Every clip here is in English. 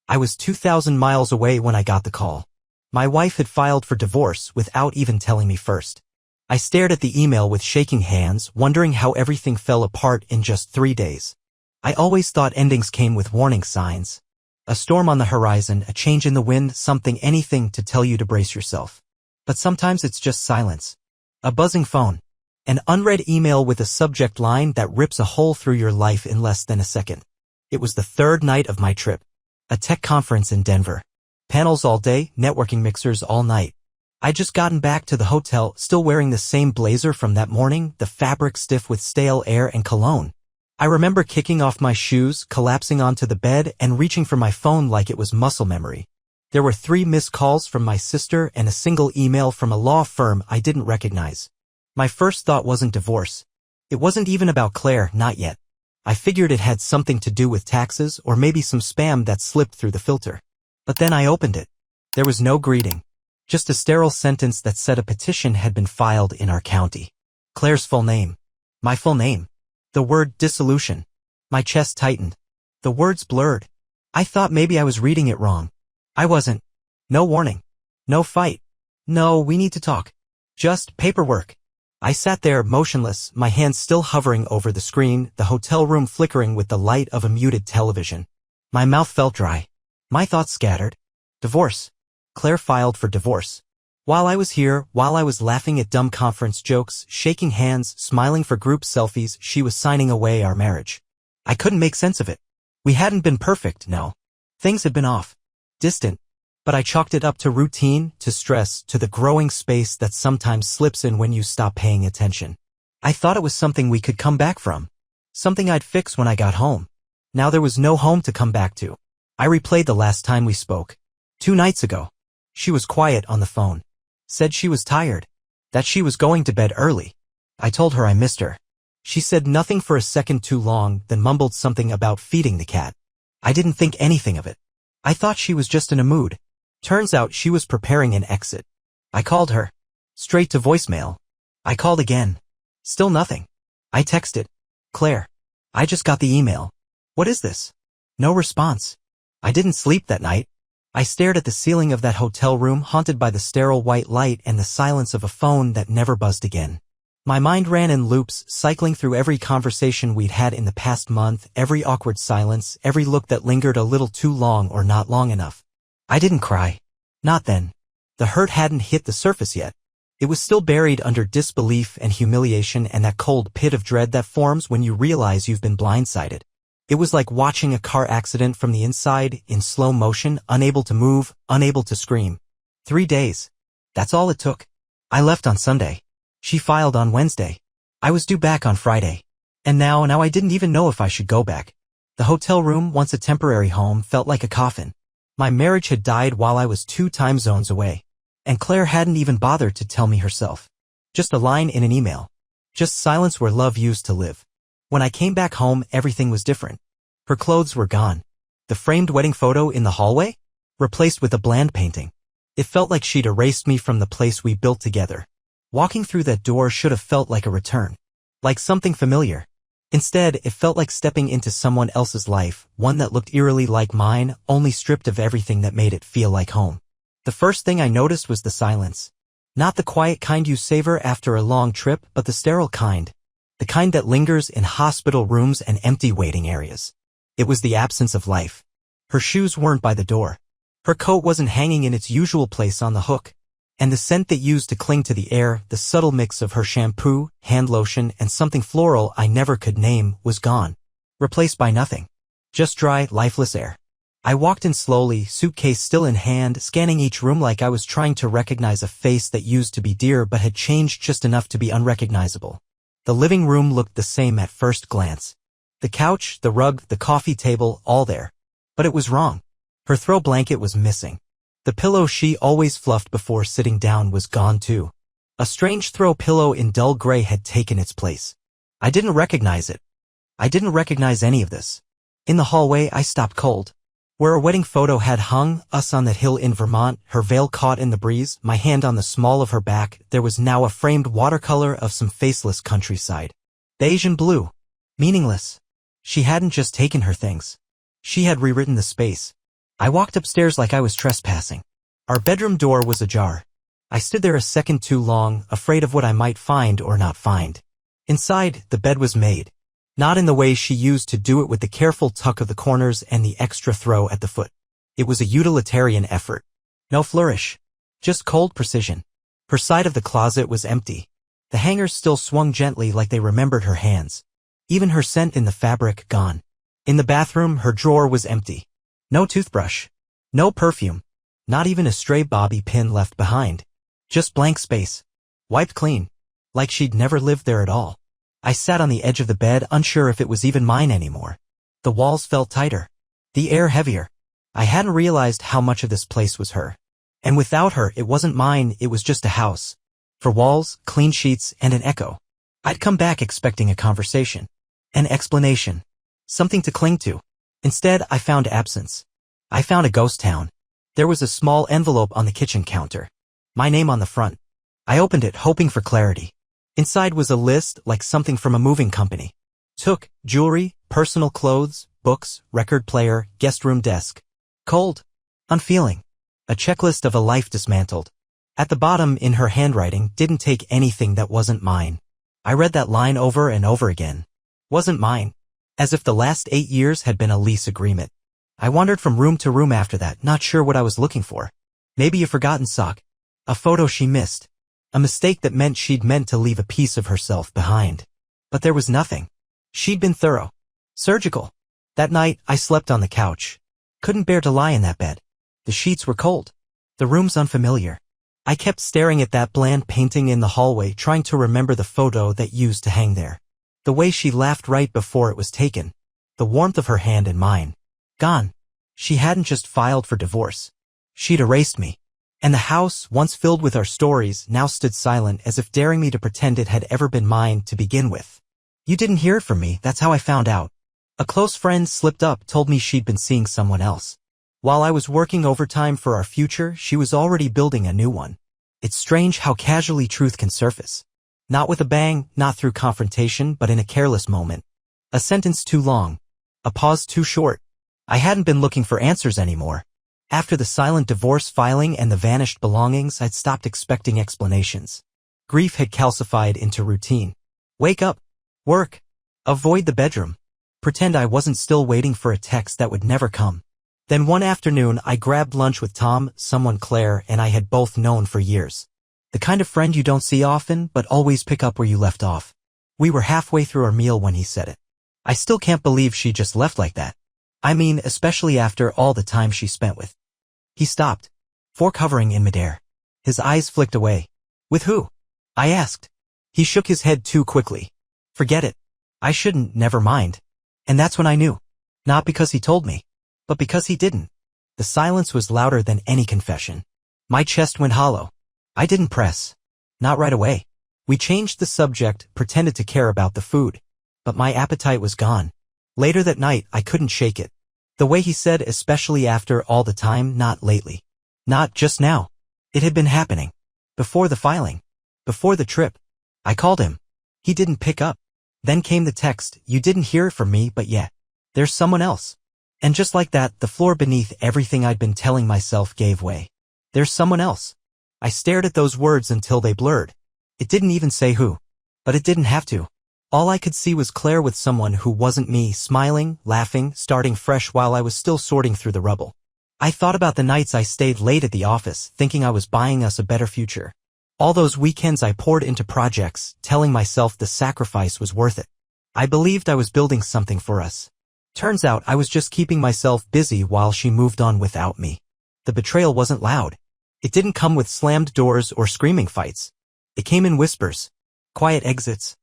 I was 2,000 miles away when I got the call. My wife had filed for divorce without even telling me first. I stared at the email with shaking hands, wondering how everything fell apart in just 3 days. I always thought endings came with warning signs. A storm on the horizon, a change in the wind, something, anything to tell you to brace yourself. But sometimes it's just silence. A buzzing phone. An unread email with a subject line that rips a hole through your life in less than a second. It was the third night of my trip. A tech conference in Denver. Panels all day, networking mixers all night. I'd just gotten back to the hotel, still wearing the same blazer from that morning, the fabric stiff with stale air and cologne. I remember kicking off my shoes, collapsing onto the bed, and reaching for my phone like it was muscle memory. There were 3 missed calls from my sister and a single email from a law firm I didn't recognize. My first thought wasn't divorce. It wasn't even about Claire, not yet. I figured it had something to do with taxes or maybe some spam that slipped through the filter. But then I opened it. There was no greeting. Just a sterile sentence that said a petition had been filed in our county. Claire's full name. My full name. The word dissolution. My chest tightened. The words blurred. I thought maybe I was reading it wrong. I wasn't. No warning. No fight. No, we need to talk. Just paperwork. I sat there, motionless, my hands still hovering over the screen, the hotel room flickering with the light of a muted television. My mouth felt dry. My thoughts scattered. Divorce. Claire filed for divorce. While I was here, while I was laughing at dumb conference jokes, shaking hands, smiling for group selfies, she was signing away our marriage. I couldn't make sense of it. We hadn't been perfect, no. Things had been off. Distant. But I chalked it up to routine, to stress, to the growing space that sometimes slips in when you stop paying attention. I thought it was something we could come back from. Something I'd fix when I got home. Now there was no home to come back to. I replayed the last time we spoke. 2 nights ago. She was quiet on the phone. Said she was tired. That she was going to bed early. I told her I missed her. She said nothing for a second too long, then mumbled something about feeding the cat. I didn't think anything of it. I thought she was just in a mood. Turns out she was preparing an exit. I called her. Straight to voicemail. I called again. Still nothing. I texted. Claire. I just got the email. What is this? No response. I didn't sleep that night. I stared at the ceiling of that hotel room, haunted by the sterile white light and the silence of a phone that never buzzed again. My mind ran in loops, cycling through every conversation we'd had in the past month, every awkward silence, every look that lingered a little too long or not long enough. I didn't cry. Not then. The hurt hadn't hit the surface yet. It was still buried under disbelief and humiliation and that cold pit of dread that forms when you realize you've been blindsided. It was like watching a car accident from the inside, in slow motion, unable to move, unable to scream. 3 days. That's all it took. I left on Sunday. She filed on Wednesday. I was due back on Friday. And now I didn't even know if I should go back. The hotel room, once a temporary home, felt like a coffin. My marriage had died while I was 2 time zones away. And Claire hadn't even bothered to tell me herself. Just a line in an email. Just silence where love used to live. When I came back home, everything was different. Her clothes were gone. The framed wedding photo in the hallway? Replaced with a bland painting. It felt like she'd erased me from the place we built together. Walking through that door should have felt like a return. Like something familiar. Instead, it felt like stepping into someone else's life, one that looked eerily like mine, only stripped of everything that made it feel like home. The first thing I noticed was the silence. Not the quiet kind you savor after a long trip, but the sterile kind. The kind that lingers in hospital rooms and empty waiting areas. It was the absence of life. Her shoes weren't by the door. Her coat wasn't hanging in its usual place on the hook. And the scent that used to cling to the air, the subtle mix of her shampoo, hand lotion, and something floral I never could name, was gone. Replaced by nothing. Just dry, lifeless air. I walked in slowly, suitcase still in hand, scanning each room like I was trying to recognize a face that used to be dear but had changed just enough to be unrecognizable. The living room looked the same at first glance. The couch, the rug, the coffee table, all there. But it was wrong. Her throw blanket was missing. The pillow she always fluffed before sitting down was gone too. A strange throw pillow in dull gray had taken its place. I didn't recognize it. I didn't recognize any of this. In the hallway, I stopped cold. Where a wedding photo had hung, us on that hill in Vermont, her veil caught in the breeze, my hand on the small of her back, there was now a framed watercolor of some faceless countryside. Beige and blue. Meaningless. She hadn't just taken her things. She had rewritten the space. I walked upstairs like I was trespassing. Our bedroom door was ajar. I stood there a second too long, afraid of what I might find or not find. Inside, the bed was made. Not in the way she used to do it, with the careful tuck of the corners and the extra throw at the foot. It was a utilitarian effort. No flourish. Just cold precision. Her side of the closet was empty. The hangers still swung gently like they remembered her hands. Even her scent in the fabric gone. In the bathroom, her drawer was empty. No toothbrush. No perfume. Not even a stray bobby pin left behind. Just blank space. Wiped clean. Like she'd never lived there at all. I sat on the edge of the bed, unsure if it was even mine anymore. The walls felt tighter. The air heavier. I hadn't realized how much of this place was her. And without her, it wasn't mine, it was just a house. For walls, clean sheets, and an echo. I'd come back expecting a conversation. An explanation. Something to cling to. Instead, I found absence. I found a ghost town. There was a small envelope on the kitchen counter. My name on the front. I opened it, hoping for clarity. Inside was a list, like something from a moving company. Took, jewelry, personal clothes, books, record player, guest room desk. Cold. Unfeeling. A checklist of a life dismantled. At the bottom, in her handwriting, didn't take anything that wasn't mine. I read that line over and over again. Wasn't mine. As if the last 8 years had been a lease agreement. I wandered from room to room after that, not sure what I was looking for. Maybe a forgotten sock. A photo she missed. A mistake that meant she'd meant to leave a piece of herself behind. But there was nothing. She'd been thorough. Surgical. That night, I slept on the couch. Couldn't bear to lie in that bed. The sheets were cold. The room's unfamiliar. I kept staring at that bland painting in the hallway, trying to remember the photo that used to hang there. The way she laughed right before it was taken. The warmth of her hand in mine. Gone. She hadn't just filed for divorce. She'd erased me. And the house, once filled with our stories, now stood silent, as if daring me to pretend it had ever been mine to begin with. You didn't hear it from me, that's how I found out. A close friend slipped up, told me she'd been seeing someone else. While I was working overtime for our future, she was already building a new one. It's strange how casually truth can surface. Not with a bang, not through confrontation, but in a careless moment. A sentence too long. A pause too short. I hadn't been looking for answers anymore. After the silent divorce filing and the vanished belongings, I'd stopped expecting explanations. Grief had calcified into routine. Wake up. Work. Avoid the bedroom. Pretend I wasn't still waiting for a text that would never come. Then one afternoon, I grabbed lunch with Tom, someone Claire and I had both known for years. The kind of friend you don't see often, but always pick up where you left off. We were halfway through our meal when he said it. I still can't believe she just left like that. I mean, especially after all the time she spent with. He stopped, fork hovering in midair. His eyes flicked away. With who? I asked. He shook his head too quickly. Forget it. I shouldn't, never mind. And that's when I knew. Not because he told me, but because he didn't. The silence was louder than any confession. My chest went hollow. I didn't press. Not right away. We changed the subject, pretended to care about the food. But my appetite was gone. Later that night, I couldn't shake it. The way he said, especially after all the time, not lately. Not just now. It had been happening. Before the filing. Before the trip. I called him. He didn't pick up. Then came the text, you didn't hear it from me, but yet. There's someone else. And just like that, the floor beneath everything I'd been telling myself gave way. There's someone else. I stared at those words until they blurred. It didn't even say who. But it didn't have to. All I could see was Claire with someone who wasn't me, smiling, laughing, starting fresh while I was still sorting through the rubble. I thought about the nights I stayed late at the office, thinking I was buying us a better future. All those weekends I poured into projects, telling myself the sacrifice was worth it. I believed I was building something for us. Turns out I was just keeping myself busy while she moved on without me. The betrayal wasn't loud. It didn't come with slammed doors or screaming fights. It came in whispers. Quiet exits.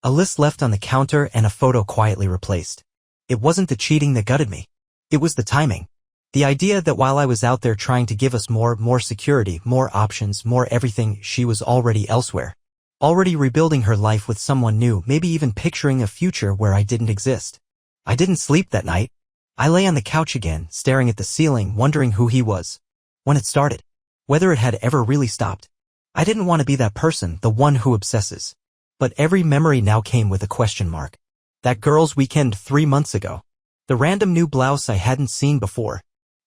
A list left on the counter and a photo quietly replaced. It wasn't the cheating that gutted me. It was the timing. The idea that while I was out there trying to give us more security, more options, more everything, she was already elsewhere. Already rebuilding her life with someone new, maybe even picturing a future where I didn't exist. I didn't sleep that night. I lay on the couch again, staring at the ceiling, wondering who he was. When it started. Whether it had ever really stopped. I didn't want to be that person, the one who obsesses. But every memory now came with a question mark. That girl's weekend 3 months ago. The random new blouse I hadn't seen before.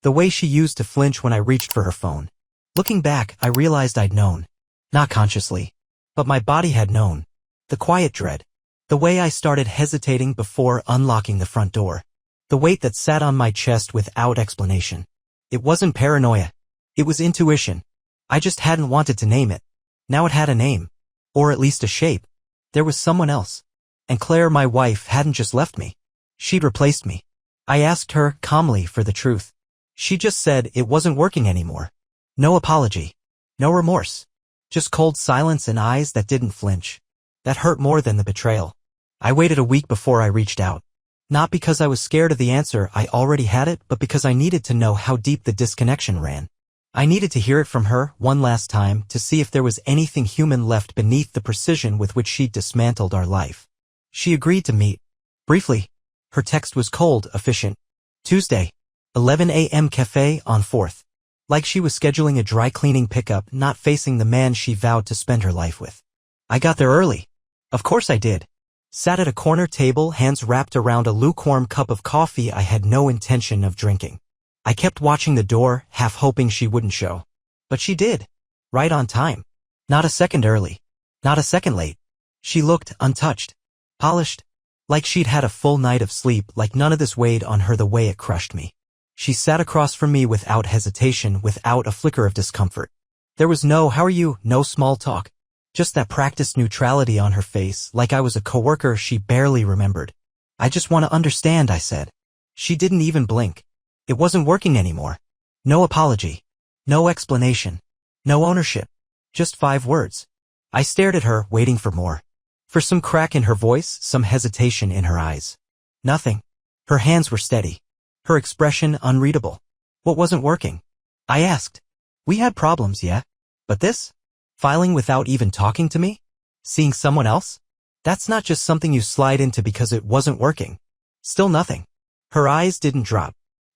The way she used to flinch when I reached for her phone. Looking back, I realized I'd known. Not consciously. But my body had known. The quiet dread. The way I started hesitating before unlocking the front door. The weight that sat on my chest without explanation. It wasn't paranoia. It was intuition. I just hadn't wanted to name it. Now it had a name. Or at least a shape. There was someone else. And Claire, my wife, hadn't just left me. She'd replaced me. I asked her, calmly, for the truth. She just said it wasn't working anymore. No apology. No remorse. Just cold silence and eyes that didn't flinch. That hurt more than the betrayal. I waited a week before I reached out. Not because I was scared of the answer, I already had it, but because I needed to know how deep the disconnection ran. I needed to hear it from her, one last time, to see if there was anything human left beneath the precision with which she'd dismantled our life. She agreed to meet. Briefly. Her text was cold, efficient. Tuesday. 11 a.m. Cafe on 4th. Like she was scheduling a dry cleaning pickup, not facing the man she vowed to spend her life with. I got there early. Of course I did. Sat at a corner table, hands wrapped around a lukewarm cup of coffee I had no intention of drinking. I kept watching the door, half hoping she wouldn't show. But she did. Right on time. Not a second early. Not a second late. She looked untouched. Polished. Like she'd had a full night of sleep, like none of this weighed on her the way it crushed me. She sat across from me without hesitation, without a flicker of discomfort. There was no "how are you," no small talk. Just that practiced neutrality on her face, like I was a coworker she barely remembered. I just want to understand, I said. She didn't even blink. It wasn't working anymore. No apology. No explanation. No ownership. Just 5 words. I stared at her, waiting for more. For some crack in her voice, some hesitation in her eyes. Nothing. Her hands were steady. Her expression unreadable. What wasn't working? I asked. We had problems, yeah? But this? Filing without even talking to me? Seeing someone else? That's not just something you slide into because it wasn't working. Still nothing. Her eyes didn't drop.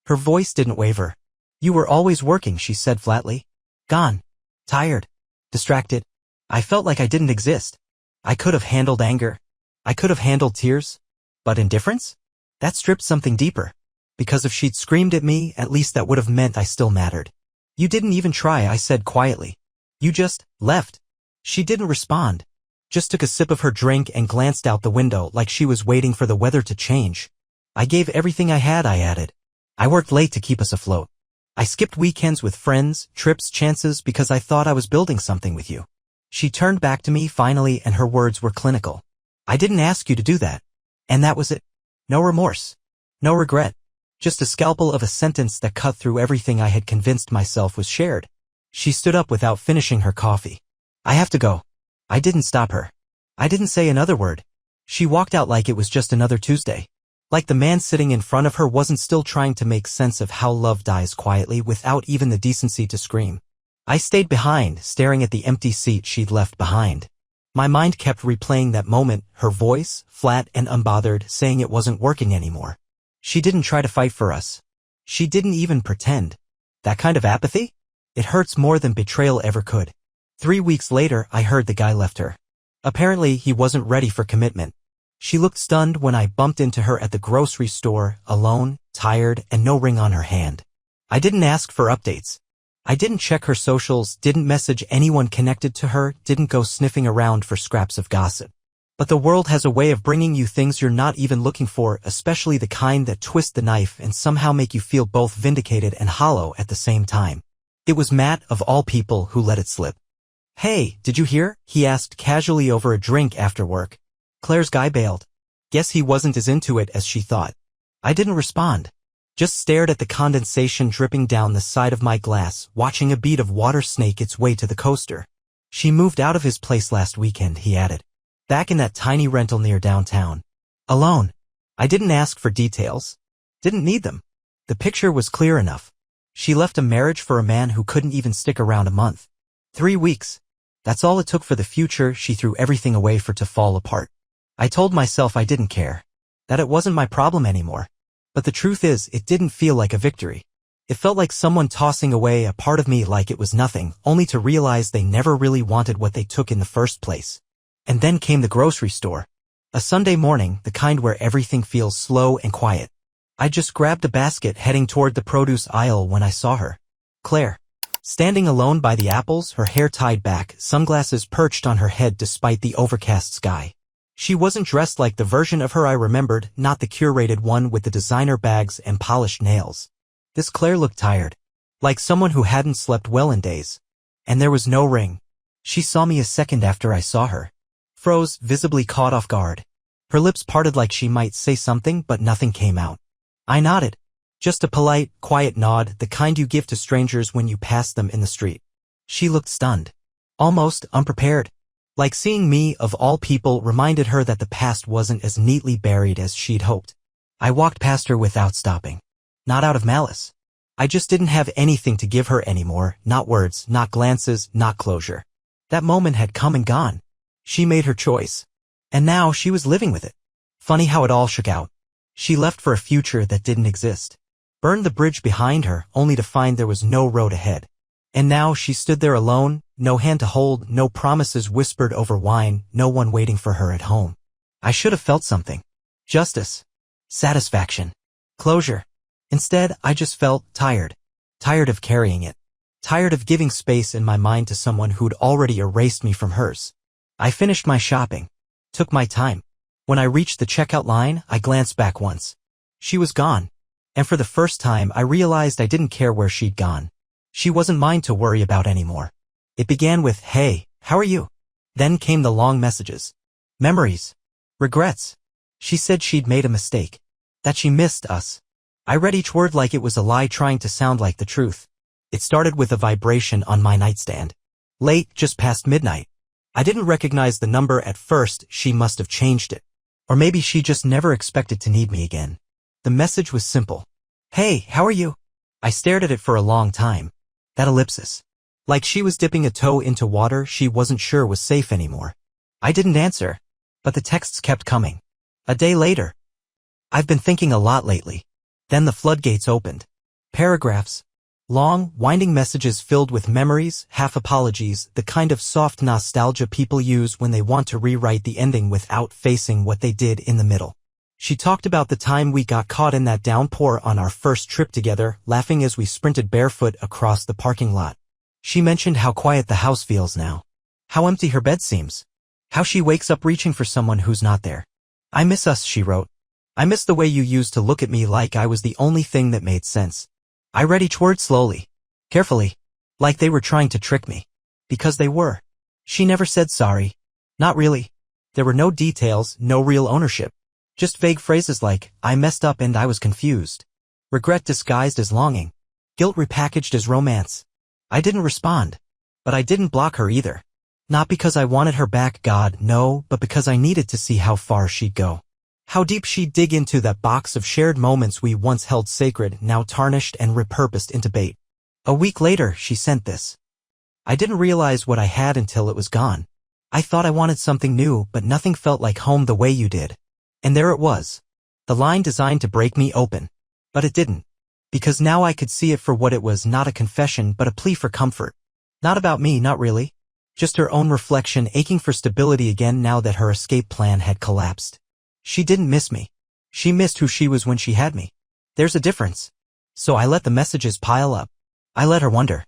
Her voice didn't waver. You were always working, she said flatly. Gone. Tired. Distracted. I felt like I didn't exist. I could have handled anger. I could have handled tears. But indifference? That stripped something deeper. Because if she'd screamed at me, at least that would have meant I still mattered. You didn't even try, I said quietly. You just left. She didn't respond. Just took a sip of her drink and glanced out the window like she was waiting for the weather to change. I gave everything I had, I added. I worked late to keep us afloat. I skipped weekends with friends, trips, chances because I thought I was building something with you. She turned back to me finally and her words were clinical. I didn't ask you to do that. And that was it. No remorse. No regret. Just a scalpel of a sentence that cut through everything I had convinced myself was shared. She stood up without finishing her coffee. I have to go. I didn't stop her. I didn't say another word. She walked out like it was just another Tuesday. Like the man sitting in front of her wasn't still trying to make sense of how love dies quietly without even the decency to scream. I stayed behind, staring at the empty seat she'd left behind. My mind kept replaying that moment, her voice, flat and unbothered, saying it wasn't working anymore. She didn't try to fight for us. She didn't even pretend. That kind of apathy? It hurts more than betrayal ever could. 3 weeks later, I heard the guy left her. Apparently, he wasn't ready for commitment. She looked stunned when I bumped into her at the grocery store, alone, tired, and no ring on her hand. I didn't ask for updates. I didn't check her socials, didn't message anyone connected to her, didn't go sniffing around for scraps of gossip. But the world has a way of bringing you things you're not even looking for, especially the kind that twist the knife and somehow make you feel both vindicated and hollow at the same time. It was Matt, of all people, who let it slip. Hey, did you hear? He asked casually over a drink after work. Claire's guy bailed. Guess he wasn't as into it as she thought. I didn't respond. Just stared at the condensation dripping down the side of my glass, watching a bead of water snake its way to the coaster. She moved out of his place last weekend, he added. Back in that tiny rental near downtown. Alone. I didn't ask for details. Didn't need them. The picture was clear enough. She left a marriage for a man who couldn't even stick around a month. 3 weeks. That's all it took for the future she threw everything away for to fall apart. I told myself I didn't care. That it wasn't my problem anymore. But the truth is, it didn't feel like a victory. It felt like someone tossing away a part of me like it was nothing, only to realize they never really wanted what they took in the first place. And then came the grocery store. A Sunday morning, the kind where everything feels slow and quiet. I just grabbed a basket heading toward the produce aisle when I saw her. Claire. Standing alone by the apples, her hair tied back, sunglasses perched on her head despite the overcast sky. She wasn't dressed like the version of her I remembered, not the curated one with the designer bags and polished nails. This Claire looked tired. Like someone who hadn't slept well in days. And there was no ring. She saw me a second after I saw her. Froze, visibly caught off guard. Her lips parted like she might say something, but nothing came out. I nodded. Just a polite, quiet nod, the kind you give to strangers when you pass them in the street. She looked stunned. Almost unprepared. Like seeing me, of all people, reminded her that the past wasn't as neatly buried as she'd hoped. I walked past her without stopping. Not out of malice. I just didn't have anything to give her anymore, not words, not glances, not closure. That moment had come and gone. She made her choice. And now she was living with it. Funny how it all shook out. She left for a future that didn't exist. Burned the bridge behind her, only to find there was no road ahead. And now she stood there alone, no hand to hold, no promises whispered over wine, no one waiting for her at home. I should have felt something. Justice. Satisfaction. Closure. Instead, I just felt tired. Tired of carrying it. Tired of giving space in my mind to someone who'd already erased me from hers. I finished my shopping. Took my time. When I reached the checkout line, I glanced back once. She was gone. And for the first time, I realized I didn't care where she'd gone. She wasn't mine to worry about anymore. It began with, "Hey, how are you?" Then came the long messages. Memories. Regrets. She said she'd made a mistake. That she missed us. I read each word like it was a lie trying to sound like the truth. It started with a vibration on my nightstand. Late, just past midnight. I didn't recognize the number at first, she must have changed it. Or maybe she just never expected to need me again. The message was simple. "Hey, how are you?" I stared at it for a long time. That ellipsis. Like she was dipping a toe into water she wasn't sure was safe anymore. I didn't answer. But the texts kept coming. A day later. "I've been thinking a lot lately." Then the floodgates opened. Paragraphs. Long, winding messages filled with memories, half apologies, the kind of soft nostalgia people use when they want to rewrite the ending without facing what they did in the middle. She talked about the time we got caught in that downpour on our first trip together, laughing as we sprinted barefoot across the parking lot. She mentioned how quiet the house feels now. How empty her bed seems. How she wakes up reaching for someone who's not there. "I miss us," she wrote. "I miss the way you used to look at me like I was the only thing that made sense." I read each word slowly. Carefully. Like they were trying to trick me. Because they were. She never said sorry. Not really. There were no details, no real ownership. Just vague phrases like, "I messed up and I was confused." Regret disguised as longing. Guilt repackaged as romance. I didn't respond. But I didn't block her either. Not because I wanted her back, God, no, but because I needed to see how far she'd go. How deep she'd dig into that box of shared moments we once held sacred, now tarnished and repurposed into bait. A week later, she sent this. I didn't realize what I had until it was gone. I thought I wanted something new, but nothing felt like home the way you did. And there it was. The line designed to break me open. But it didn't. Because now I could see it for what it was, not a confession but a plea for comfort. Not about me, not really. Just her own reflection aching for stability again now that her escape plan had collapsed. She didn't miss me. She missed who she was when she had me. There's a difference. So I let the messages pile up. I let her wonder.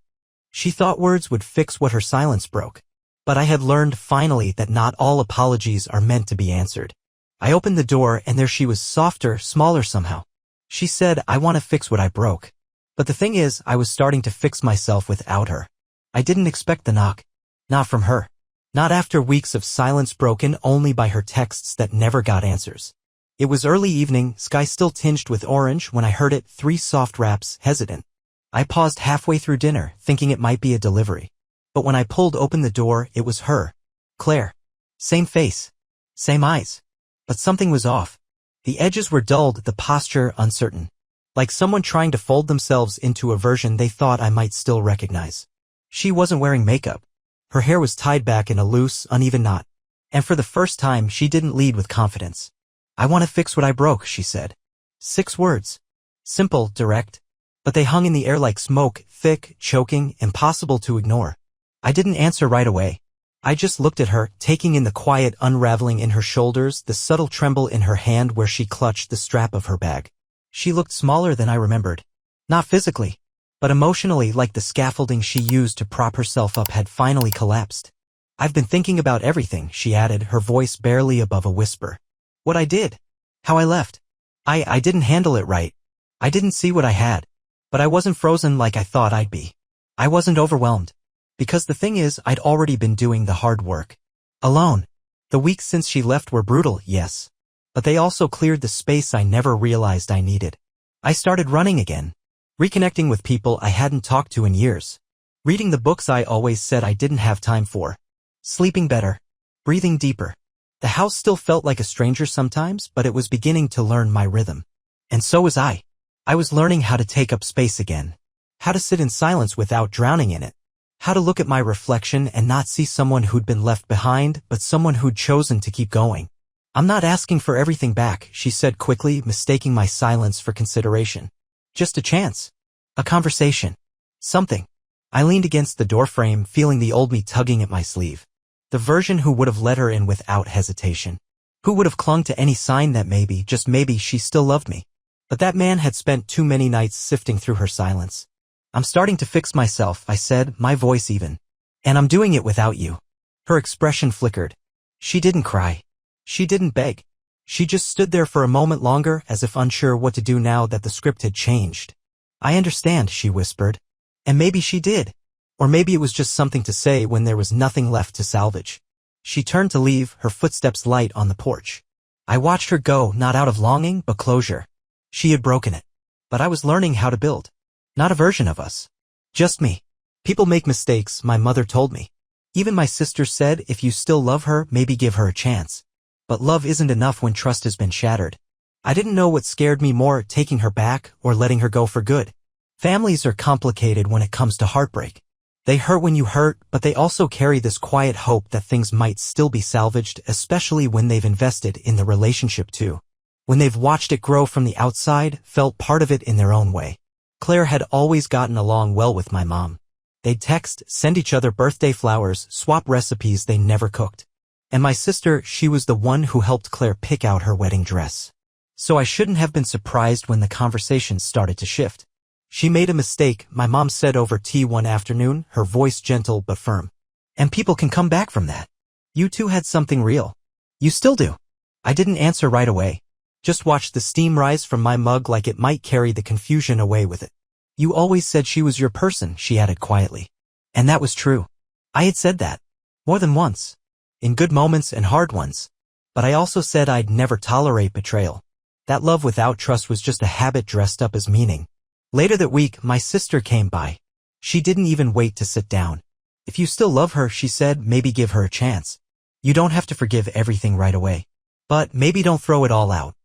She thought words would fix what her silence broke. But I had learned finally that not all apologies are meant to be answered. I opened the door and there she was, softer, smaller somehow. She said, "I want to fix what I broke." But the thing is, I was starting to fix myself without her. I didn't expect the knock. Not from her. Not after weeks of silence broken only by her texts that never got answers. It was early evening, sky still tinged with orange, when I heard it, 3 soft raps, hesitant. I paused halfway through dinner, thinking it might be a delivery. But when I pulled open the door, it was her. Claire. Same face. Same eyes. But something was off. The edges were dulled, the posture uncertain. Like someone trying to fold themselves into a version they thought I might still recognize. She wasn't wearing makeup. Her hair was tied back in a loose, uneven knot. And for the first time, she didn't lead with confidence. "I want to fix what I broke," she said. 6 words. Simple, direct. But they hung in the air like smoke, thick, choking, impossible to ignore. I didn't answer right away. I just looked at her, taking in the quiet unraveling in her shoulders, the subtle tremble in her hand where she clutched the strap of her bag. She looked smaller than I remembered. Not physically, but emotionally, like the scaffolding she used to prop herself up had finally collapsed. I've been thinking about everything, she added, her voice barely above a whisper. What I did. How I left. I didn't handle it right. I didn't see what I had. But I wasn't frozen like I thought I'd be. I wasn't overwhelmed. Because the thing is, I'd already been doing the hard work. Alone. The weeks since she left were brutal, yes. But they also cleared the space I never realized I needed. I started running again. Reconnecting with people I hadn't talked to in years. Reading the books I always said I didn't have time for. Sleeping better. Breathing deeper. The house still felt like a stranger sometimes, but it was beginning to learn my rhythm. And so was I. I was learning how to take up space again. How to sit in silence without drowning in it. How to look at my reflection and not see someone who'd been left behind, but someone who'd chosen to keep going. I'm not asking for everything back, she said quickly, mistaking my silence for consideration. Just a chance. A conversation. Something. I leaned against the doorframe, feeling the old me tugging at my sleeve. The version who would have let her in without hesitation. Who would have clung to any sign that maybe, just maybe, she still loved me. But that man had spent too many nights sifting through her silence. I'm starting to fix myself, I said, my voice even. And I'm doing it without you. Her expression flickered. She didn't cry. She didn't beg. She just stood there for a moment longer, as if unsure what to do now that the script had changed. I understand, she whispered. And maybe she did. Or maybe it was just something to say when there was nothing left to salvage. She turned to leave, her footsteps light on the porch. I watched her go, not out of longing, but closure. She had broken it. But I was learning how to build. Not a version of us. Just me. People make mistakes, my mother told me. Even my sister said, if you still love her, maybe give her a chance. But love isn't enough when trust has been shattered. I didn't know what scared me more, taking her back or letting her go for good. Families are complicated when it comes to heartbreak. They hurt when you hurt, but they also carry this quiet hope that things might still be salvaged, especially when they've invested in the relationship too. When they've watched it grow from the outside, felt part of it in their own way. Claire had always gotten along well with my mom. They'd text, send each other birthday flowers, swap recipes they never cooked. And my sister, she was the one who helped Claire pick out her wedding dress. So I shouldn't have been surprised when the conversation started to shift. She made a mistake, my mom said over tea one afternoon, her voice gentle but firm. And people can come back from that. You two had something real. You still do. I didn't answer right away. Just watched the steam rise from my mug like it might carry the confusion away with it. You always said she was your person, she added quietly. And that was true. I had said that. More than once. In good moments and hard ones. But I also said I'd never tolerate betrayal. That love without trust was just a habit dressed up as meaning. Later that week, my sister came by. She didn't even wait to sit down. If you still love her, she said, maybe give her a chance. You don't have to forgive everything right away. But maybe don't throw it all out.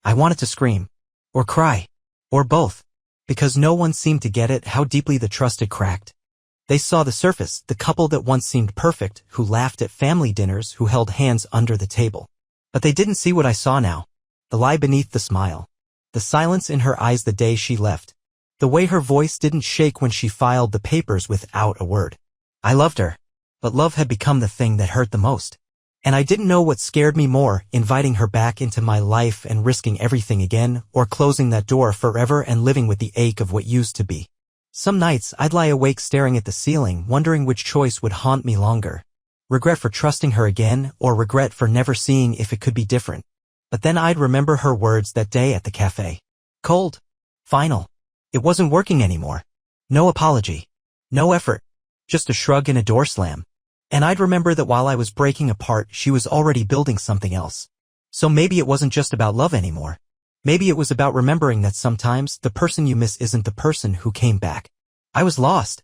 I wanted to scream. Or cry. Or both. Because no one seemed to get it, how deeply the trust had cracked. They saw the surface, the couple that once seemed perfect, who laughed at family dinners, who held hands under the table. But they didn't see what I saw now. The lie beneath the smile. The silence in her eyes the day she left. The way her voice didn't shake when she filed the papers without a word. I loved her. But love had become the thing that hurt the most. And I didn't know what scared me more, inviting her back into my life and risking everything again, or closing that door forever and living with the ache of what used to be. Some nights I'd lie awake staring at the ceiling, wondering which choice would haunt me longer. Regret for trusting her again, or regret for never seeing if it could be different. But then I'd remember her words that day at the cafe. Cold. Final. It wasn't working anymore. No apology. No effort. Just a shrug and a door slam. And I'd remember that while I was breaking apart, she was already building something else. So maybe it wasn't just about love anymore. Maybe it was about remembering that sometimes the person you miss isn't the person who came back. I was lost.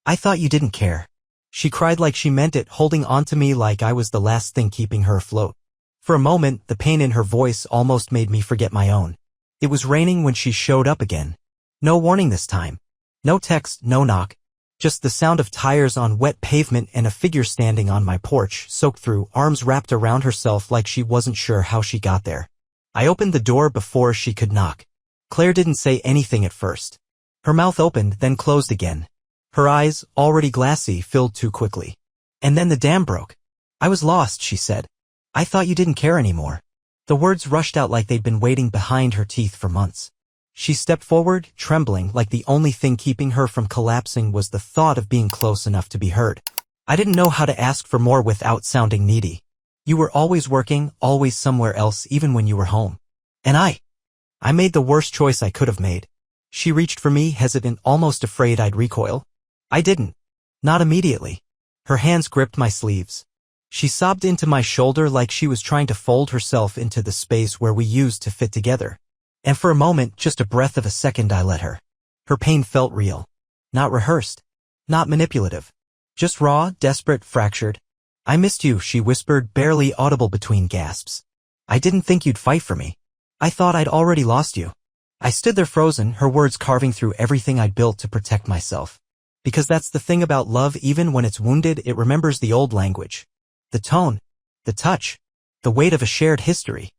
I thought you didn't care. She cried like she meant it, holding on to me like I was the last thing keeping her afloat. For a moment, the pain in her voice almost made me forget my own. It was raining when she showed up again. No warning this time. No text, no knock. Just the sound of tires on wet pavement and a figure standing on my porch, soaked through, arms wrapped around herself like she wasn't sure how she got there. I opened the door before she could knock. Claire didn't say anything at first. Her mouth opened, then closed again. Her eyes, already glassy, filled too quickly. And then the dam broke. I was lost, she said. I thought you didn't care anymore. The words rushed out like they'd been waiting behind her teeth for months. She stepped forward, trembling like the only thing keeping her from collapsing was the thought of being close enough to be heard. I didn't know how to ask for more without sounding needy. You were always working, always somewhere else even when you were home. And I made the worst choice I could have made. She reached for me, hesitant, almost afraid I'd recoil. I didn't. Not immediately. Her hands gripped my sleeves. She sobbed into my shoulder like she was trying to fold herself into the space where we used to fit together. And for a moment, just a breath of a second, I let her. Her pain felt real. Not rehearsed. Not manipulative. Just raw, desperate, fractured. I missed you, she whispered, barely audible between gasps. I didn't think you'd fight for me. I thought I'd already lost you. I stood there frozen, her words carving through everything I'd built to protect myself. Because that's the thing about love, even when it's wounded, it remembers the old language. The tone. The touch. The weight of a shared history.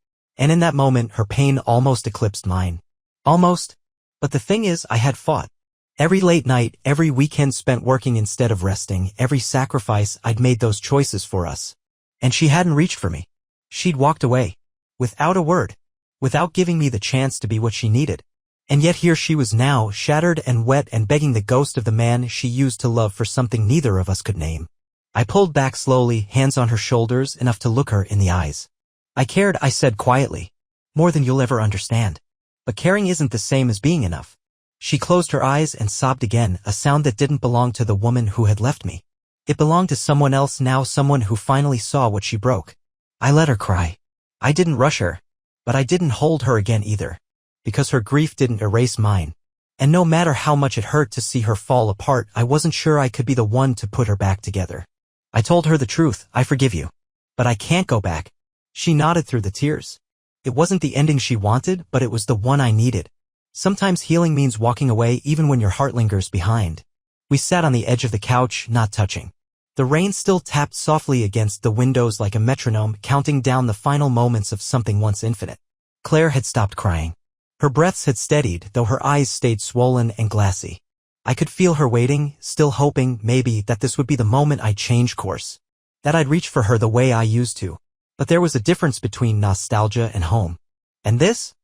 And in that moment, her pain almost eclipsed mine. Almost. But the thing is, I had fought. Every late night, every weekend spent working instead of resting, every sacrifice, I'd made those choices for us. And she hadn't reached for me. She'd walked away. Without a word. Without giving me the chance to be what she needed. And yet here she was now, shattered and wet and begging the ghost of the man she used to love for something neither of us could name. I pulled back slowly, hands on her shoulders, enough to look her in the eyes. I cared, I said quietly. More than you'll ever understand. But caring isn't the same as being enough. She closed her eyes and sobbed again, a sound that didn't belong to the woman who had left me. It belonged to someone else now, someone who finally saw what she broke. I let her cry. I didn't rush her. But I didn't hold her again either. Because her grief didn't erase mine. And no matter how much it hurt to see her fall apart, I wasn't sure I could be the one to put her back together. I told her the truth, I forgive you. But I can't go back. She nodded through the tears. It wasn't the ending she wanted, but it was the one I needed. Sometimes healing means walking away even when your heart lingers behind. We sat on the edge of the couch, not touching. The rain still tapped softly against the windows like a metronome, counting down the final moments of something once infinite. Claire had stopped crying. Her breaths had steadied, though her eyes stayed swollen and glassy. I could feel her waiting, still hoping, maybe, that this would be the moment I'd change course. That I'd reach for her the way I used to. But there was a difference between nostalgia and home. And this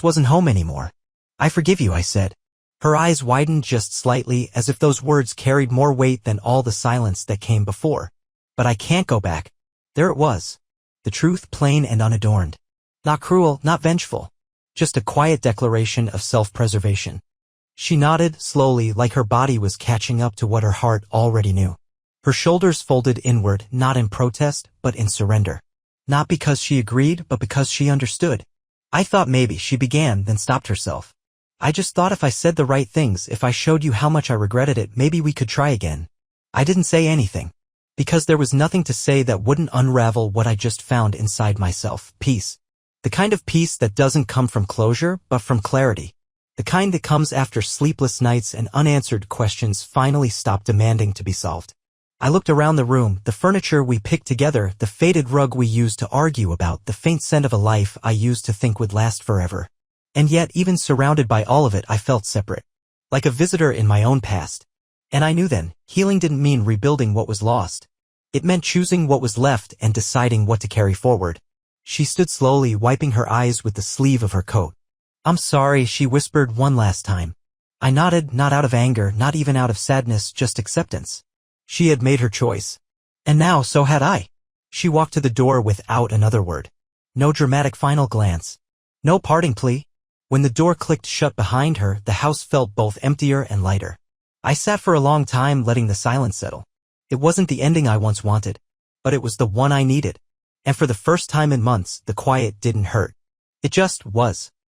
wasn't home anymore. I forgive you, I said. Her eyes widened just slightly, as if those words carried more weight than all the silence that came before. But I can't go back. There it was. The truth, plain and unadorned. Not cruel, not vengeful. Just a quiet declaration of self-preservation. She nodded, slowly, like her body was catching up to what her heart already knew. Her shoulders folded inward, not in protest, but in surrender. Not because she agreed, but because she understood. I thought maybe, she began, then stopped herself. I just thought if I said the right things, if I showed you how much I regretted it, maybe we could try again. I didn't say anything. Because there was nothing to say that wouldn't unravel what I just found inside myself, peace. The kind of peace that doesn't come from closure, but from clarity. The kind that comes after sleepless nights and unanswered questions finally stop demanding to be solved. I looked around the room, the furniture we picked together, the faded rug we used to argue about, the faint scent of a life I used to think would last forever. And yet, even surrounded by all of it, I felt separate. Like a visitor in my own past. And I knew then, healing didn't mean rebuilding what was lost. It meant choosing what was left and deciding what to carry forward. She stood slowly, wiping her eyes with the sleeve of her coat. I'm sorry, she whispered one last time. I nodded, not out of anger, not even out of sadness, just acceptance. She had made her choice. And now, so had I. She walked to the door without another word. No dramatic final glance. No parting plea. When the door clicked shut behind her, the house felt both emptier and lighter. I sat for a long time, letting the silence settle. It wasn't the ending I once wanted. But it was the one I needed. And for the first time in months, the quiet didn't hurt. It just was.